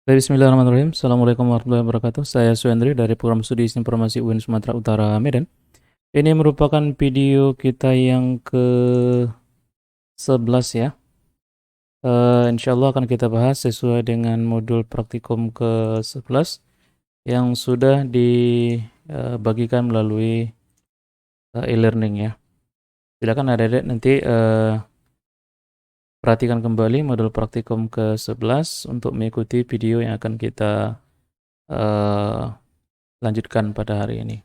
Bismillahirrahmanirrahim. Assalamualaikum warahmatullahi wabarakatuh. Saya Suendri dari Program Studi Informasi UIN Sumatera Utara, Medan. Ini merupakan video kita yang ke-11 ya. Insya Allah akan kita bahas sesuai dengan modul praktikum ke-11 yang sudah dibagikan melalui e-learning ya. Silakan adik-adik nanti perhatikan kembali modul praktikum ke-11 untuk mengikuti video yang akan kita uh, lanjutkan pada hari ini.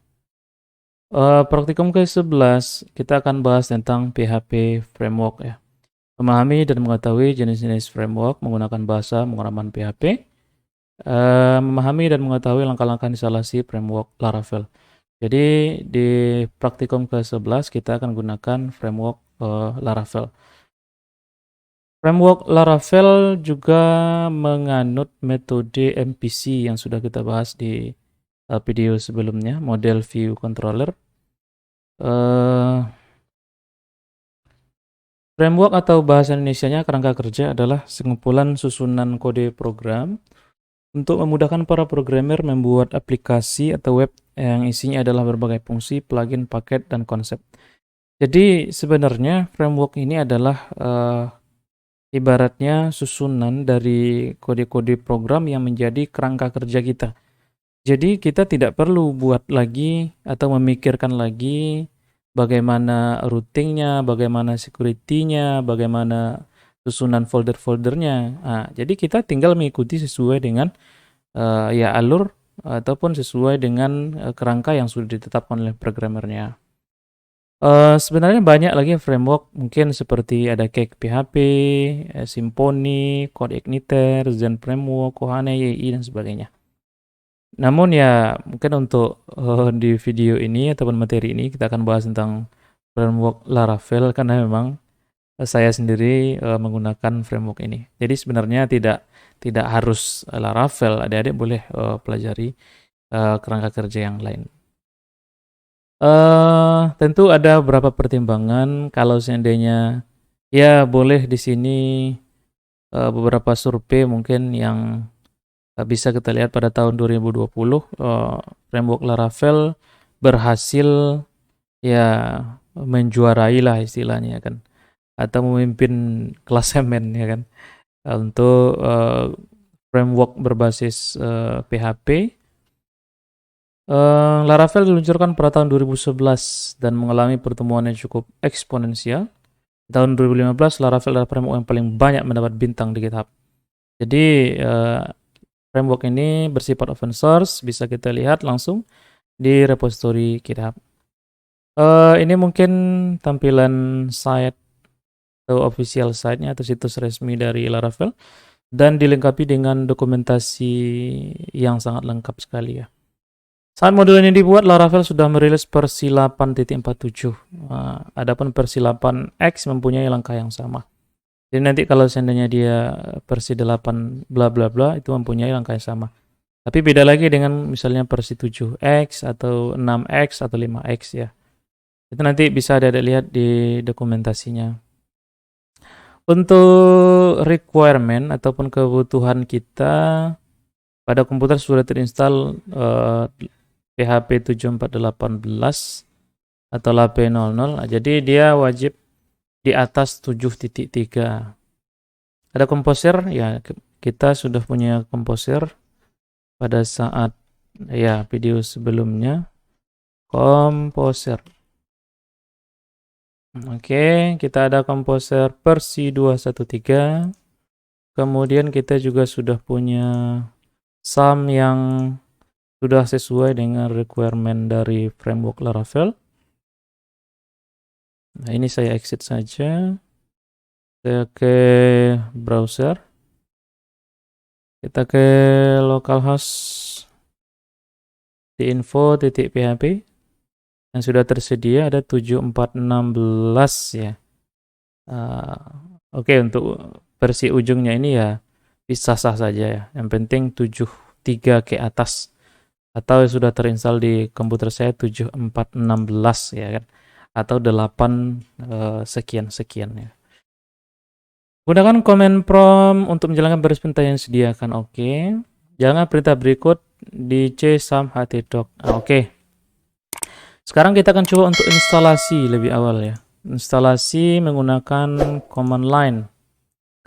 Praktikum ke-11 kita akan bahas tentang PHP framework ya. Memahami dan mengetahui jenis-jenis framework menggunakan bahasa pemrograman PHP. Memahami dan mengetahui langkah-langkah instalasi framework Laravel. Jadi di praktikum ke-11 kita akan gunakan framework Laravel. Framework Laravel juga menganut metode MPC yang sudah kita bahas di video sebelumnya, model view controller. Framework atau bahasa Indonesianya kerangka kerja adalah sekumpulan susunan kode program untuk memudahkan para programmer membuat aplikasi atau web yang isinya adalah berbagai fungsi, plugin, paket, dan konsep. Jadi sebenarnya framework ini adalah ibaratnya susunan dari kode-kode program yang menjadi kerangka kerja kita. Jadi kita tidak perlu buat lagi atau memikirkan lagi bagaimana routingnya, bagaimana security-nya, bagaimana susunan folder-foldernya. Nah, jadi kita tinggal mengikuti sesuai dengan ya alur ataupun sesuai dengan kerangka yang sudah ditetapkan oleh programmernya. Sebenarnya banyak lagi framework, mungkin seperti ada Cake PHP, Symfony, CodeIgniter, Zen Framework, Kohane, YI, dan sebagainya. Namun ya mungkin untuk di video ini ataupun materi ini kita akan bahas tentang framework Laravel karena memang saya sendiri menggunakan framework ini. Jadi sebenarnya tidak harus Laravel, adik-adik boleh pelajari kerangka kerja yang lain. Tentu ada beberapa pertimbangan kalau seandainya ya boleh di sini beberapa survei mungkin yang bisa kita lihat pada tahun 2020 framework Laravel berhasil ya menjuarai lah istilahnya kan atau memimpin klasemen ya kan untuk framework berbasis PHP. Laravel diluncurkan pada tahun 2011 dan mengalami pertumbuhan yang cukup eksponensial. Tahun 2015 Laravel adalah framework yang paling banyak mendapat bintang di GitHub. Jadi framework ini bersifat open source, bisa kita lihat langsung di repository GitHub. Ini mungkin tampilan site atau official site-nya atau situs resmi dari Laravel dan dilengkapi dengan dokumentasi yang sangat lengkap sekali ya. Saat modul ini dibuat, Laravel sudah merilis versi 8.47. Adapun versi 8X mempunyai langkah yang sama. Jadi nanti kalau seandainya dia versi 8 bla bla bla itu mempunyai langkah yang sama. Tapi beda lagi dengan misalnya versi 7X atau 6X atau 5X ya. Itu nanti bisa ada lihat di dokumentasinya. Untuk requirement ataupun kebutuhan kita pada komputer sudah terinstall PHP 7418 atau LAP00. Jadi dia wajib di atas 7.3. Ada komposer ya, kita sudah punya komposer pada saat ya video sebelumnya. Komposer. Oke, kita ada komposer versi 213. Kemudian kita juga sudah punya SAM yang sudah sesuai dengan requirement dari framework Laravel. Nah, ini saya exit saja. Saya ke browser. Kita ke localhost di info.php yang sudah tersedia ada 7416 ya. Oke, untuk versi ujungnya ini ya bisa sah saja ya. Yang penting 73 ke atas atau sudah terinstall di komputer saya 7416 ya kan atau 8 sekian ya. Gunakan command prompt untuk menjalankan baris perintah yang disediakan. Oke. Jangan perintah berikut di C sum htdoc. Oke. Sekarang kita akan coba untuk instalasi lebih awal ya. Instalasi menggunakan command line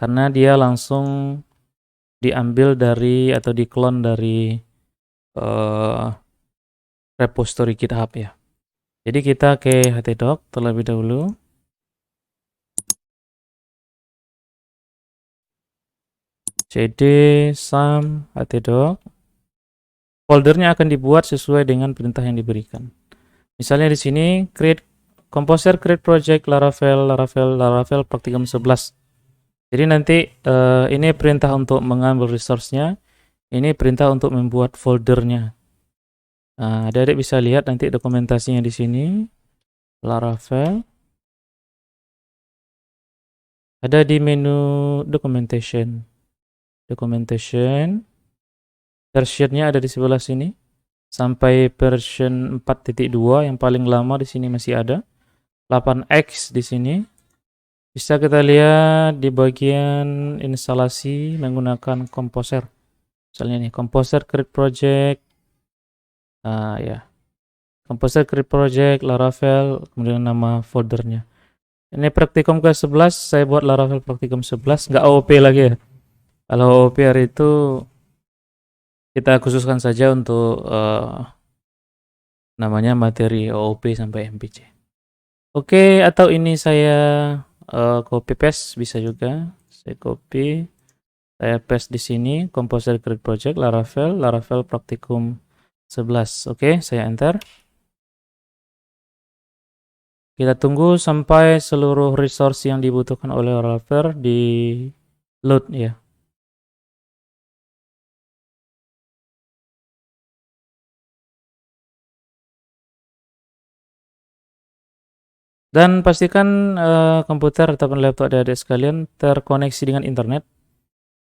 karena dia langsung diambil dari atau diklon dari repository GitHub ya. Jadi kita ke htdoc terlebih dahulu. cd sum htdoc. Foldernya akan dibuat sesuai dengan perintah yang diberikan. Misalnya di sini create composer, create project Laravel praktikum 11. Jadi nanti ini perintah untuk mengambil resource-nya, ini perintah untuk membuat foldernya. Nah, adik-adik bisa lihat nanti dokumentasinya di sini. Laravel. Ada di menu documentation. Versionnya ada di sebelah sini. Sampai version 4.2 yang paling lama di sini masih ada. 8x di sini. Bisa kita lihat di bagian instalasi menggunakan Composer. Misalnya nih, Composer create project. Ya. Composer create project Laravel, kemudian nama foldernya. Ini praktikum ke-11, saya buat Laravel praktikum 11, nggak OOP lagi ya. Kalau OOP itu kita khususkan saja untuk namanya materi OOP sampai MPC. Oke, atau ini saya copy paste bisa juga. Saya copy, saya paste di sini Composer create project Laravel praktikum 11. Oke, saya enter. Kita tunggu sampai seluruh resource yang dibutuhkan oleh Laravel di load ya. Dan pastikan komputer ataupun laptop adik-adik sekalian terkoneksi dengan internet.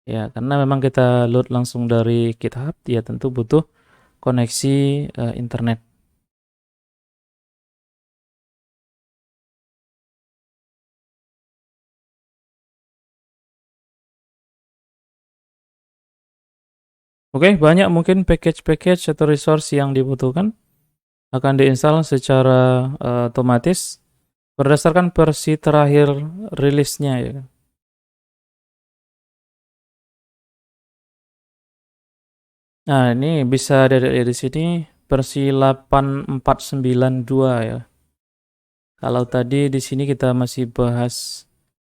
Ya, karena memang kita load langsung dari GitHub, ya tentu butuh koneksi internet. Oke, banyak mungkin package-package atau resource yang dibutuhkan akan diinstal secara otomatis berdasarkan versi terakhir rilisnya ya. Nah, ini bisa dari sini versi 8492 ya. Kalau tadi di sini kita masih bahas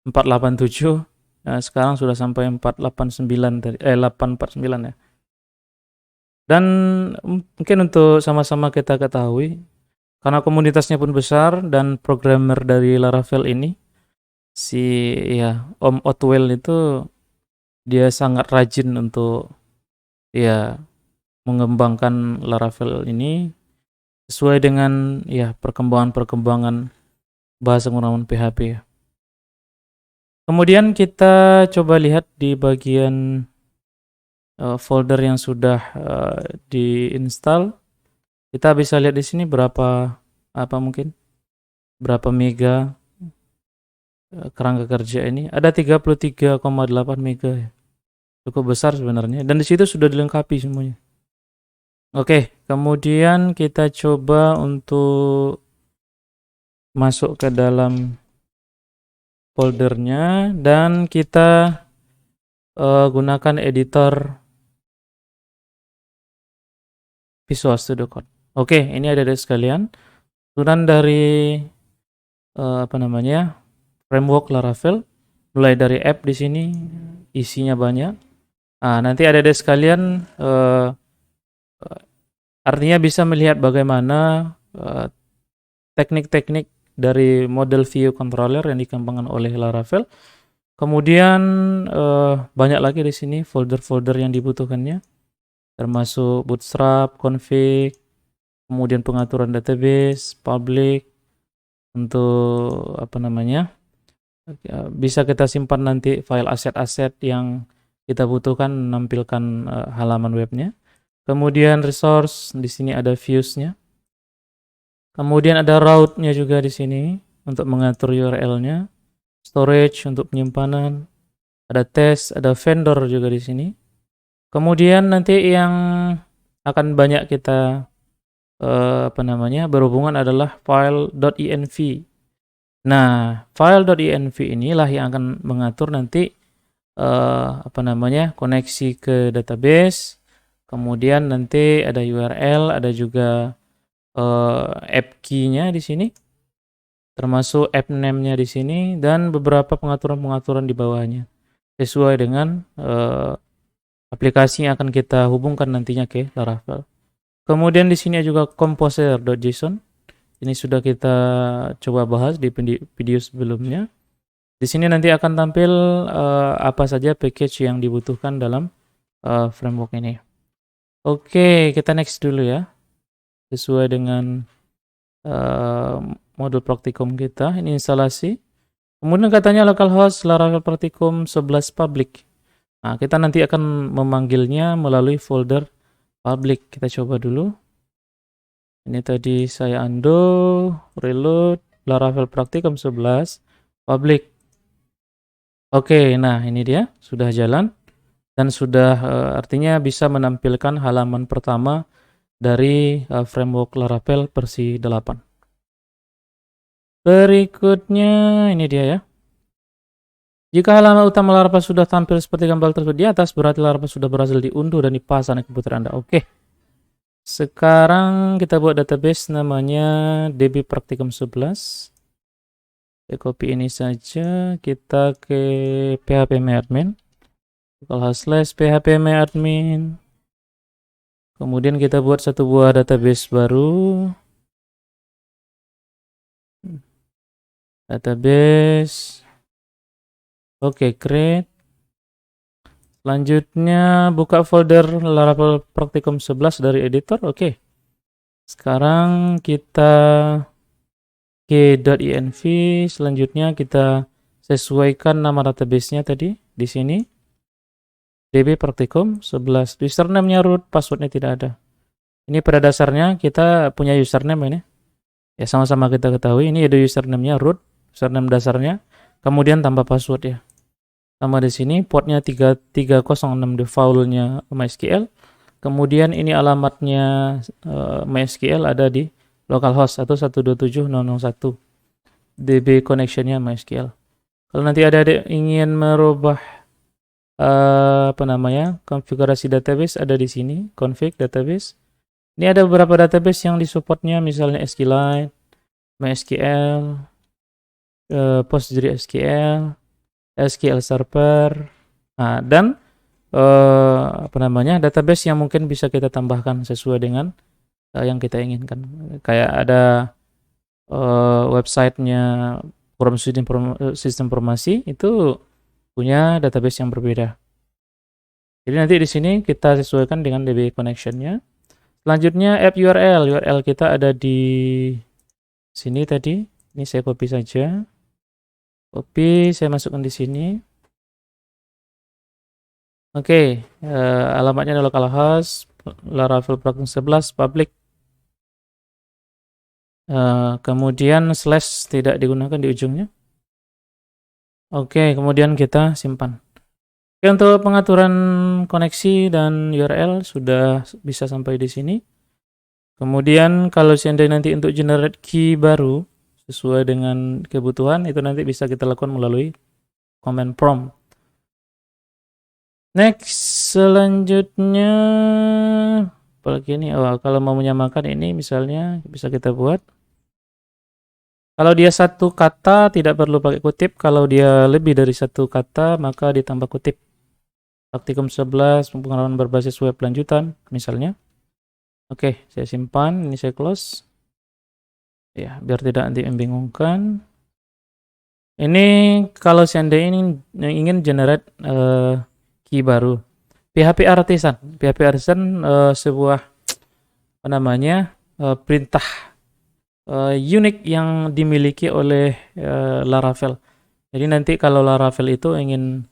487, nah sekarang sudah sampai 489 tadi 849 ya. Dan mungkin untuk sama-sama kita ketahui karena komunitasnya pun besar dan programmer dari Laravel ini si ya Om Otwell itu dia sangat rajin untuk ya mengembangkan Laravel ini sesuai dengan ya perkembangan bahasa pemrograman PHP ya. Kemudian kita coba lihat di bagian folder yang sudah diinstal. Kita bisa lihat di sini berapa mega kerangka kerja ini. Ada 33,8 mega ya. Cukup besar sebenarnya dan di situ sudah dilengkapi semuanya. Oke, kemudian kita coba untuk masuk ke dalam foldernya dan kita gunakan editor Visual Studio Code. Oke, ini ada dari sekalian. Turunan dari framework Laravel, mulai dari app di sini isinya banyak. Nanti ada dari sekalian artinya bisa melihat bagaimana teknik-teknik dari model view controller yang dikembangkan oleh Laravel. Kemudian banyak lagi di sini folder-folder yang dibutuhkannya, termasuk bootstrap, config, kemudian pengaturan database, public, untuk bisa kita simpan nanti file aset-aset yang kita butuhkan menampilkan halaman webnya. Kemudian resource di sini ada views-nya. Kemudian ada route-nya juga di sini untuk mengatur URL-nya. Storage untuk penyimpanan. Ada test, ada vendor juga di sini. Kemudian nanti yang akan banyak kita berhubungan adalah file.env. Nah, file.env inilah yang akan mengatur nanti koneksi ke database. Kemudian nanti ada URL, ada juga app key-nya di sini, termasuk app name-nya di sini, dan beberapa pengaturan-pengaturan di bawahnya sesuai dengan aplikasi yang akan kita hubungkan nantinya ke Laravel. Kemudian di sini juga composer.json. Ini sudah kita coba bahas di video sebelumnya. Di sini nanti akan tampil apa saja package yang dibutuhkan dalam framework ini. Oke, kita next dulu ya. Sesuai dengan modul praktikum kita, ini instalasi. Kemudian katanya localhost Laravel Praktikum 11 public. Nah, kita nanti akan memanggilnya melalui folder public. Kita coba dulu. Ini tadi saya undo, reload, Laravel Praktikum 11 public. Oke, nah ini dia sudah jalan dan sudah artinya bisa menampilkan halaman pertama dari framework Laravel versi 8. Berikutnya ini dia ya. Jika halaman utama Laravel sudah tampil seperti gambar tersebut di atas, berarti Laravel sudah berhasil diunduh dan dipasang di komputer Anda. Oke. Sekarang kita buat database namanya DB Praktikum 11. Saya copy ini saja, kita ke phpMyAdmin. /phpMyAdmin. Kemudian kita buat satu buah database baru. Database. Oke, create. Selanjutnya buka folder Laravel Praktikum 11 dari editor. Oke. Sekarang kita k.env. Selanjutnya kita sesuaikan nama database-nya tadi di sini. DB Praktikum 11. Username-nya root, password-nya tidak ada. Ini pada dasarnya kita punya username ini. Ya sama-sama kita ketahui ini ada username-nya root, username dasarnya. Kemudian tambah password ya. Sama di sini portnya 3306 default-nya MySQL. Kemudian ini alamatnya MySQL ada di localhost 192.168.101. DB connection-nya MySQL. Kalau nanti ada ingin merubah konfigurasi database ada di sini, config database. Ini ada beberapa database yang disupportnya, misalnya SQLite, MySQL, PostgreSQL, SQL Server, dan database yang mungkin bisa kita tambahkan sesuai dengan yang kita inginkan. Kayak ada websitenya Forum Sistem Informasi itu punya database yang berbeda. Jadi nanti di sini kita sesuaikan dengan DB connection-nya. Selanjutnya app URL. URL kita ada di sini tadi. Ini saya copy saja. Copy, saya masukkan di sini. Oke, alamatnya adalah localhost Laravel Praktikum 11 public. Kemudian slash tidak digunakan di ujungnya. Oke, kemudian kita simpan. Oke, untuk pengaturan koneksi dan URL sudah bisa sampai di sini. Kemudian kalau seandainya nanti untuk generate key baru sesuai dengan kebutuhan, itu nanti bisa kita lakukan melalui command prompt. Next, selanjutnya apalagi ini, kalau mau menyamakan ini misalnya bisa kita buat. Kalau dia satu kata tidak perlu pakai kutip, kalau dia lebih dari satu kata maka ditambah kutip. Praktikum 11 pengalaman berbasis web lanjutan misalnya. Oke, saya simpan, ini saya close. Ya, biar tidak nanti membingungkan. Ini kalau seandainya ini ingin generate key baru. PHP Artisan. PHP Artisan sebuah perintah unik yang dimiliki oleh Laravel. Jadi nanti kalau Laravel itu ingin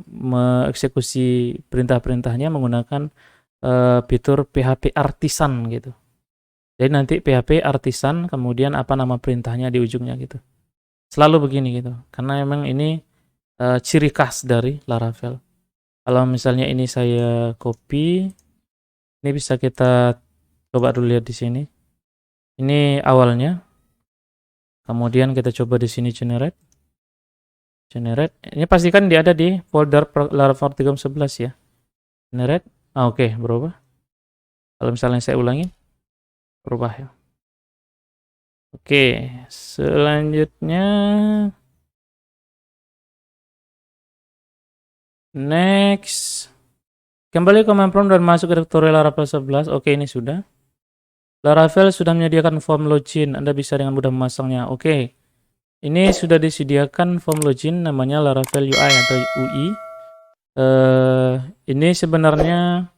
mengeksekusi perintah-perintahnya menggunakan fitur PHP Artisan gitu. Jadi nanti PHP Artisan kemudian apa nama perintahnya di ujungnya gitu. Selalu begini gitu. Karena memang ini ciri khas dari Laravel. Kalau misalnya ini saya copy, ini bisa kita coba dulu lihat di sini. Ini awalnya. Kemudian kita coba di sini generate. Ini pastikan dia ada di folder Laravel 311 ya. Generate. Oke, berubah. Kalau misalnya saya ulangi, berubah ya. Oke, selanjutnya next. Kembali ke command prompt dan masuk ke direktori Laravel 11. Oke, ini sudah. Laravel sudah menyediakan form login. Anda bisa dengan mudah memasangnya. Oke. Ini sudah disediakan form login namanya Laravel UI atau UI. Ini sebenarnya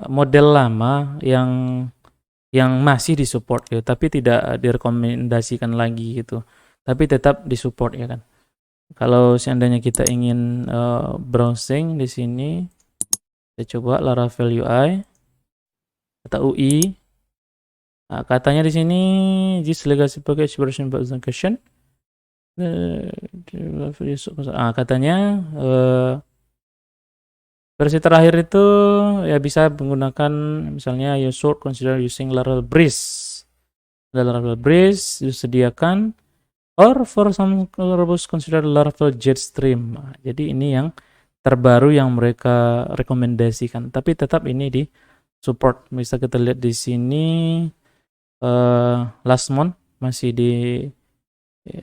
model lama yang masih disupport ya, tapi tidak direkomendasikan lagi gitu. Tapi tetap disupport ya kan. Kalau seandainya kita ingin browsing di sini, saya coba Laravel UI atau UI. Nah, katanya di sini this legacy package version application. Katanya versi terakhir itu ya bisa menggunakan misalnya you should consider using Laravel Breeze. Laravel Breeze disediakan or for some Laravel consider Laravel Jetstream. Nah, jadi ini yang terbaru yang mereka rekomendasikan, tapi tetap ini di support. Bisa kita lihat di sini last month masih di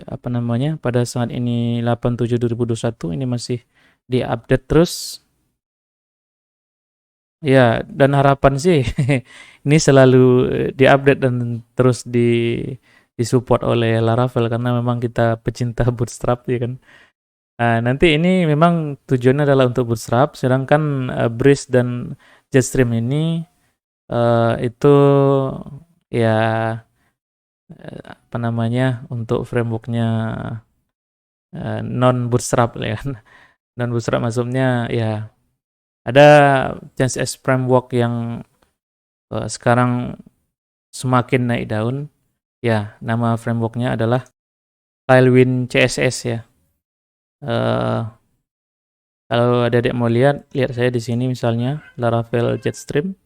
apa namanya pada saat ini 8/7/2021 ini masih diupdate terus. Ya, dan harapan sih ini selalu diupdate dan terus disupport oleh Laravel karena memang kita pecinta Bootstrap ya kan. Nah, nanti ini memang tujuannya adalah untuk Bootstrap, sedangkan Breeze dan Jetstream ini itu ya apa namanya untuk frameworknya non Bootstrap ya kan. Non Bootstrap maksudnya ya ada CSS framework yang sekarang semakin naik daun. Ya, nama frameworknya adalah Tailwind CSS ya. Kalau adik-adik mau lihat saya di sini misalnya Laravel Jetstream.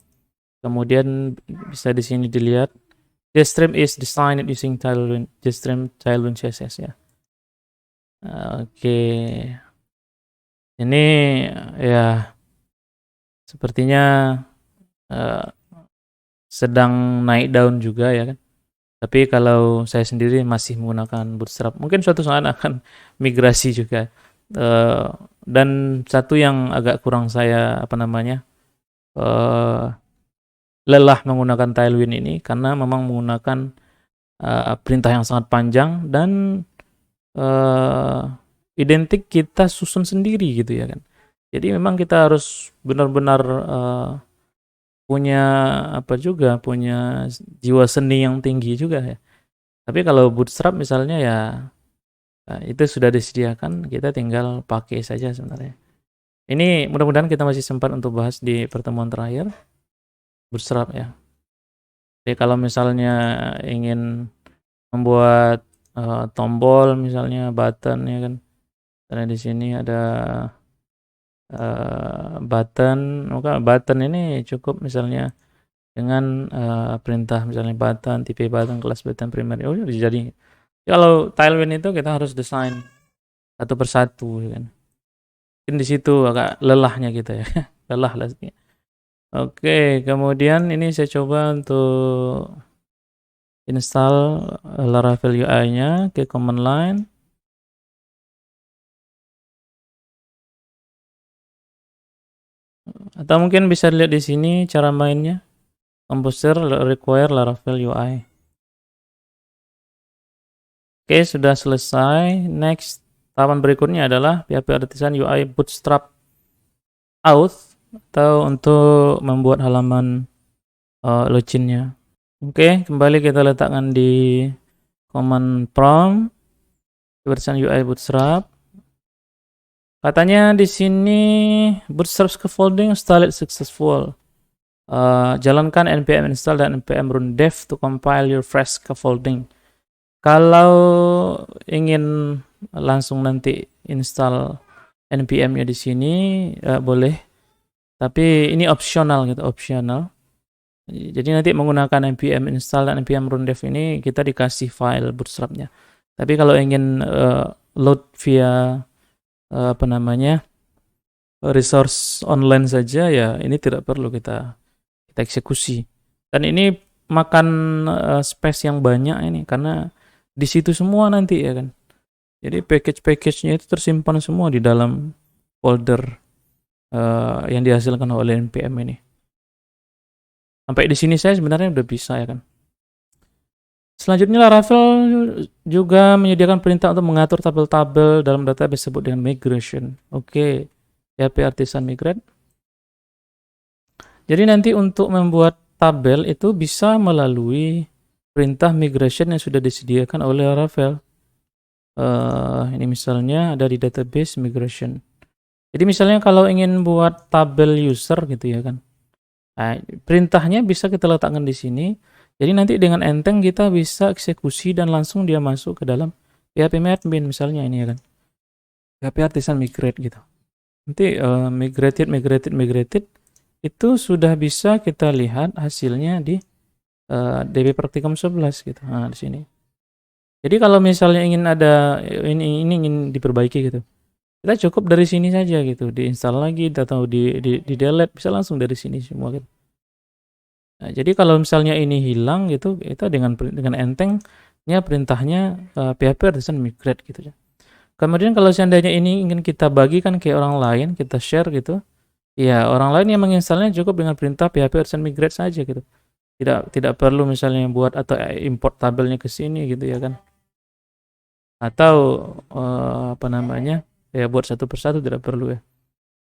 Kemudian bisa di sini dilihat Jetstream is designed using Jetstream Tailwind CSS ya. Oke. Ini ya sepertinya sedang naik daun juga ya kan. Tapi kalau saya sendiri masih menggunakan Bootstrap, mungkin suatu saat akan migrasi juga. Dan satu yang agak kurang saya lelah menggunakan Tailwind ini karena memang menggunakan perintah yang sangat panjang dan identik kita susun sendiri gitu ya kan. Jadi memang kita harus benar-benar punya jiwa seni yang tinggi juga ya. Tapi kalau Bootstrap misalnya ya itu sudah disediakan, kita tinggal pakai saja sebenarnya. Ini mudah-mudahan kita masih sempat untuk bahas di pertemuan terakhir Bootstrap ya. Jadi kalau misalnya ingin membuat tombol misalnya button ya kan. Karena di sini ada button ini cukup misalnya dengan perintah misalnya button, tipe button, kelas button primary. Oh, jadi kalau Tailwind itu kita harus desain satu persatu ya kan. Mungkin di situ agak lelahnya kita ya. Lelah lah. Oke, kemudian ini saya coba untuk install Laravel UI-nya ke command line. Atau mungkin bisa lihat di sini cara mainnya. Composer require Laravel UI. Oke, sudah selesai. Next, tahapan berikutnya adalah PHP Artisan UI Bootstrap Auth atau untuk membuat halaman loginnya. Oke, kembali kita letakkan di command prompt Artisan UI Bootstrap. Katanya di sini Bootstrap scaffolding installed successful. Jalankan npm install dan npm run dev to compile your fresh scaffolding. Kalau ingin langsung nanti install npm-nya di sini boleh, tapi ini opsional gitu, opsional. Jadi nanti menggunakan npm install dan npm rundev ini kita dikasih file bootstrap-nya. Tapi kalau ingin load via apa namanya resource online saja, ya ini tidak perlu kita eksekusi. Dan ini makan space yang banyak ini karena di situ semua nanti ya kan. Jadi package-package-nya itu tersimpan semua di dalam folder yang dihasilkan oleh npm ini. Sampai di sini saya sebenarnya udah bisa ya kan. Selanjutnya Laravel juga menyediakan perintah untuk mengatur tabel-tabel dalam database disebut dengan migration. Oke, PHP Artisan Migrate. Jadi nanti untuk membuat tabel itu bisa melalui perintah migration yang sudah disediakan oleh Laravel. Ini misalnya ada di database migration. Jadi misalnya kalau ingin buat tabel user gitu ya kan. Nah, perintahnya bisa kita letakkan di sini. Jadi nanti dengan enteng kita bisa eksekusi dan langsung dia masuk ke dalam PHP admin misalnya ini ya kan. PHP Artisan Migrate gitu. Nanti migrated itu sudah bisa kita lihat hasilnya di DB Praktikum 11 gitu. Nah, di sini. Jadi kalau misalnya ingin ada ini ingin diperbaiki gitu. Kita cukup dari sini saja gitu, diinstal lagi atau di delete, bisa langsung dari sini semua gitu. Nah, jadi kalau misalnya ini hilang gitu, kita dengan entengnya perintahnya PHP Artisan Migrate gitu ya. Kemudian kalau seandainya ini ingin kita bagikan ke orang lain, kita share gitu, ya orang lain yang menginstalnya cukup dengan perintah PHP Artisan Migrate saja gitu. Tidak perlu misalnya buat atau import tabelnya ke sini gitu ya kan. Atau apa namanya? Ya buat satu persatu tidak perlu ya.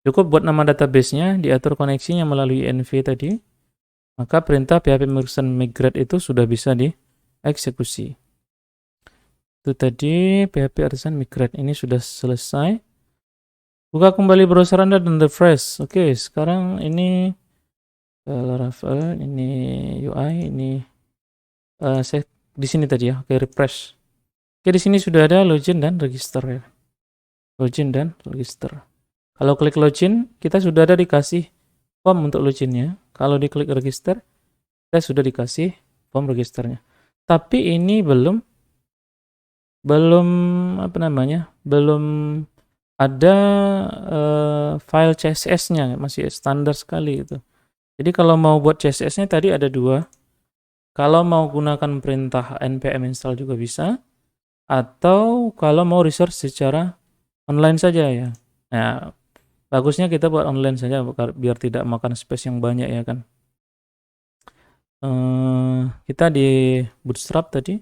Cukup buat nama database-nya, diatur koneksinya melalui env tadi. Maka perintah PHP Artisan Migrate itu sudah bisa dieksekusi. Itu tadi PHP Artisan Migrate ini sudah selesai. Buka kembali browser Anda dan refresh. Oke, sekarang ini Laravel, ini UI, ini saya di sini tadi ya. Oke, refresh. Oke, di sini sudah ada login dan register ya. Login dan register. Kalau klik login, kita sudah ada dikasih form untuk loginnya. Kalau diklik register, kita sudah dikasih form registernya. Tapi ini belum apa namanya? Belum ada file CSS-nya, masih standar sekali gitu. Jadi kalau mau buat CSS-nya tadi ada dua. Kalau mau gunakan perintah npm install juga bisa, atau kalau mau resource secara online saja ya. Nah, bagusnya kita buat online saja biar tidak makan space yang banyak ya kan. Kita di Bootstrap tadi.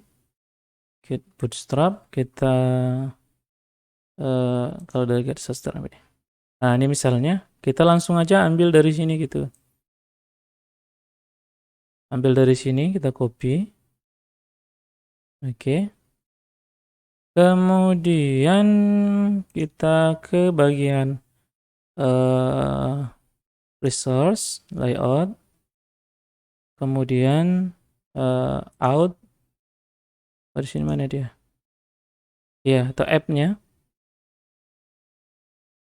Bootstrap kita kalau dari get starter apa ini? Nah, ini misalnya kita langsung aja ambil dari sini gitu. Ambil dari sini, kita copy. Oke. Kemudian kita ke bagian resource, layout. Kemudian out. Di sini mana dia? Ya, atau app-nya.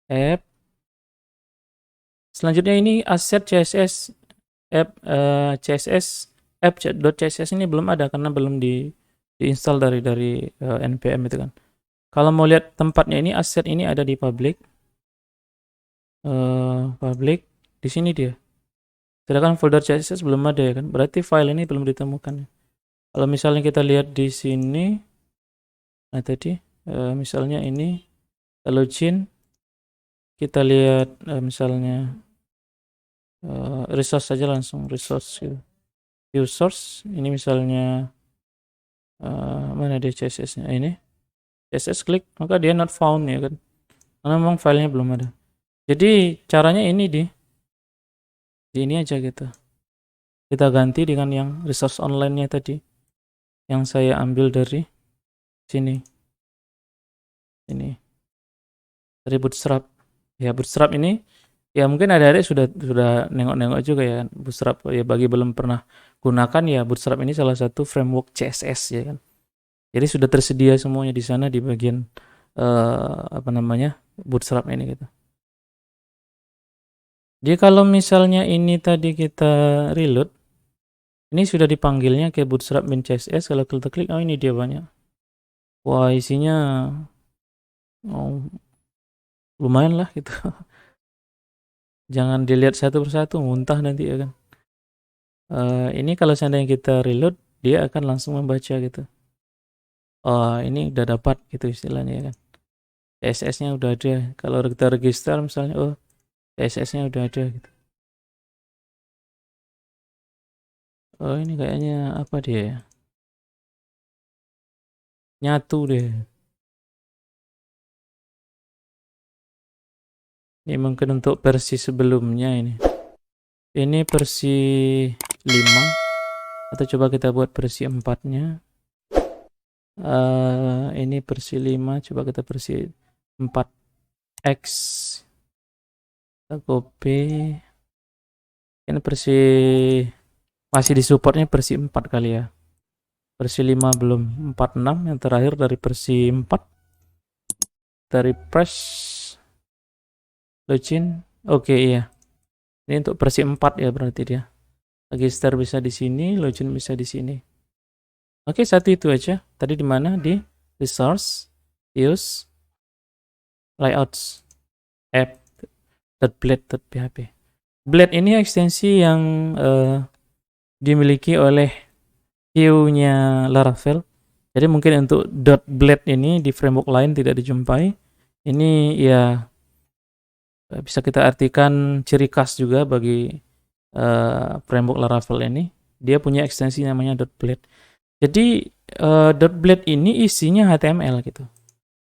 App. Selanjutnya ini asset CSS app CSS app.css ini belum ada karena belum diinstal dari npm itu kan. Kalau mau lihat tempatnya ini asset ini ada di public di sini dia. Sedangkan folder CSS belum ada ya kan. Berarti file ini belum ditemukan. Kalau misalnya kita lihat di sini, nah tadi misalnya ini login, kita lihat misalnya resource saja langsung resource gitu. View source ini misalnya mana dia CSS-nya ini CSS klik maka dia not found ya kan karena memang filenya belum ada. Jadi caranya ini di ini aja gitu, kita ganti dengan yang resource online-nya tadi yang saya ambil dari sini ini dari Bootstrap ya. Bootstrap ini ya mungkin adik-adik sudah nengok-nengok juga ya kan. Bootstrap ya bagi belum pernah gunakan ya, Bootstrap ini salah satu framework CSS ya kan. Jadi sudah tersedia semuanya di sana di bagian apa namanya, Bootstrap ini gitu. Jadi kalau misalnya ini tadi kita reload, ini sudah dipanggilnya ke Bootstrap bin CSS. Kalau kita klik, oh ini dia banyak. Wah, isinya oh, lumayan lah gitu. Jangan dilihat satu persatu, muntah nanti ya kan. Ini kalau seandainya kita reload, dia akan langsung membaca gitu. Oh, ini udah dapat gitu istilahnya ya kan. CSS-nya udah ada. Kalau kita register misalnya, oh CSS-nya udah ada gitu. Oh, ini kayaknya apa dia ya? Nyatu deh. Ini mungkin untuk versi sebelumnya ini. Ini versi 5 atau coba kita buat versi 4-nya. Ini versi 5, coba kita versi 4X. Kita copy. Ini versi masih disupportnya versi 4 kali ya. Versi 5 belum, 46 yang terakhir dari versi 4. Dari refresh login. Oke, iya. Ini untuk versi 4 ya berarti dia. Register bisa di sini, login bisa di sini. Oke, satu itu aja. Tadi di mana? Di resource, use, layouts, app.blade.php. Blade ini ekstensi yang dimiliki oleh queue-nya Laravel. Jadi mungkin untuk .blade ini di framework lain tidak dijumpai. Ini ya bisa kita artikan ciri khas juga bagi framework Laravel ini. Dia punya ekstensi namanya .blade. Jadi .blade ini isinya HTML gitu.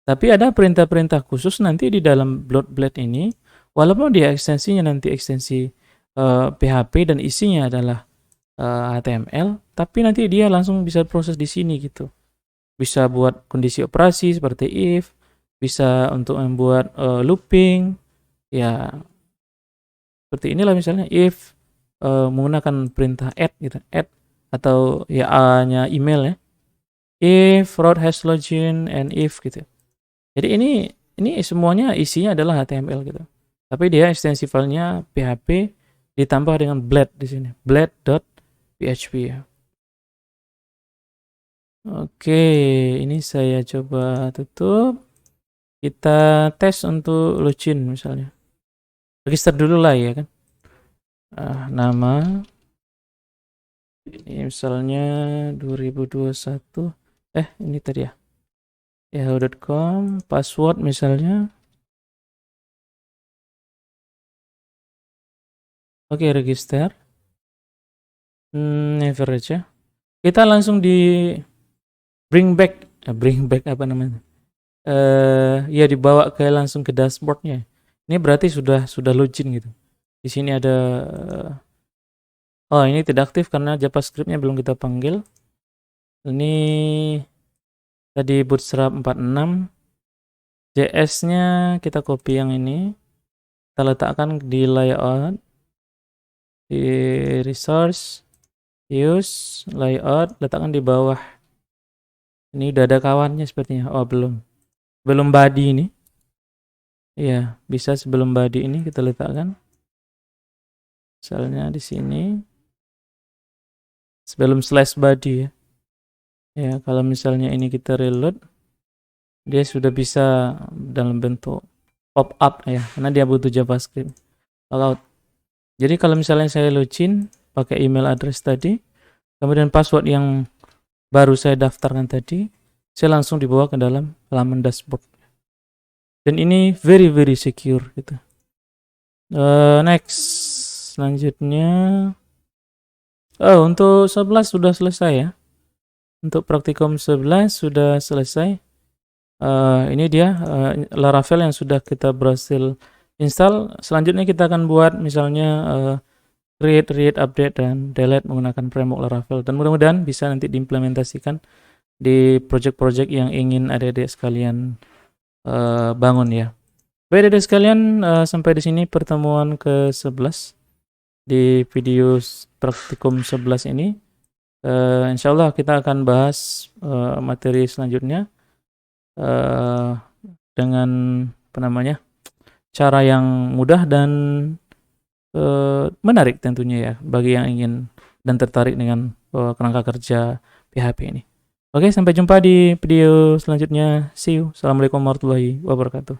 Tapi ada perintah-perintah khusus nanti di dalam .blade ini, walaupun dia ekstensinya nanti ekstensi PHP dan isinya adalah HTML, tapi nanti dia langsung bisa proses di sini gitu. Bisa buat kondisi operasi seperti if, bisa untuk membuat looping, ya seperti inilah misalnya if menggunakan perintah add gitu, add atau ya A-nya email ya, if route has login and if gitu. Jadi ini semuanya isinya adalah HTML gitu. Tapi dia ekstensi filenya PHP ditambah dengan Blade di sini, blade.php ya. Oke, ini saya coba tutup. Kita tes untuk login misalnya. Register dulu lah ya kan. Nama ini misalnya 2021. Ini tadi ya. yahoo.com, password misalnya. Oke, register. Never aja. Kita langsung di bring back apa namanya? Ya dibawa langsung ke dashboardnya. Ini berarti sudah login gitu. Di sini ada oh ini tidak aktif karena JavaScript-nya belum kita panggil. Ini tadi Bootstrap 46. JS-nya kita copy yang ini. Kita letakkan di layout, di resource, use, layout, letakkan di bawah. Ini udah ada kawannya sepertinya. Oh, belum body ini. Iya, bisa sebelum body ini kita letakkan. Misalnya di sini. Sebelum slash body ya. Ya, kalau misalnya ini kita reload, dia sudah bisa dalam bentuk pop up ya, karena dia butuh JavaScript. Logout. Jadi kalau misalnya saya login pakai email address tadi, kemudian password yang baru saya daftarkan tadi, saya langsung dibawa ke dalam halaman dashboard. Dan ini very secure gitu. Next, selanjutnya. Untuk 11 sudah selesai ya. Untuk praktikum 11 sudah selesai. Ini dia Laravel yang sudah kita berhasil install. Selanjutnya kita akan buat misalnya create, read, update, dan delete menggunakan framework Laravel. Dan mudah-mudahan bisa nanti diimplementasikan di project-project yang ingin adik-adik sekalian bangun ya. Baik adik-adik sekalian, sampai di sini pertemuan ke-11 di video praktikum 11 ini. Insyaallah kita akan bahas materi selanjutnya. dengan apa namanya, cara yang mudah dan menarik tentunya ya bagi yang ingin dan tertarik dengan kerangka kerja PHP ini. Oke, sampai jumpa di video selanjutnya. See you. Assalamualaikum warahmatullahi wabarakatuh.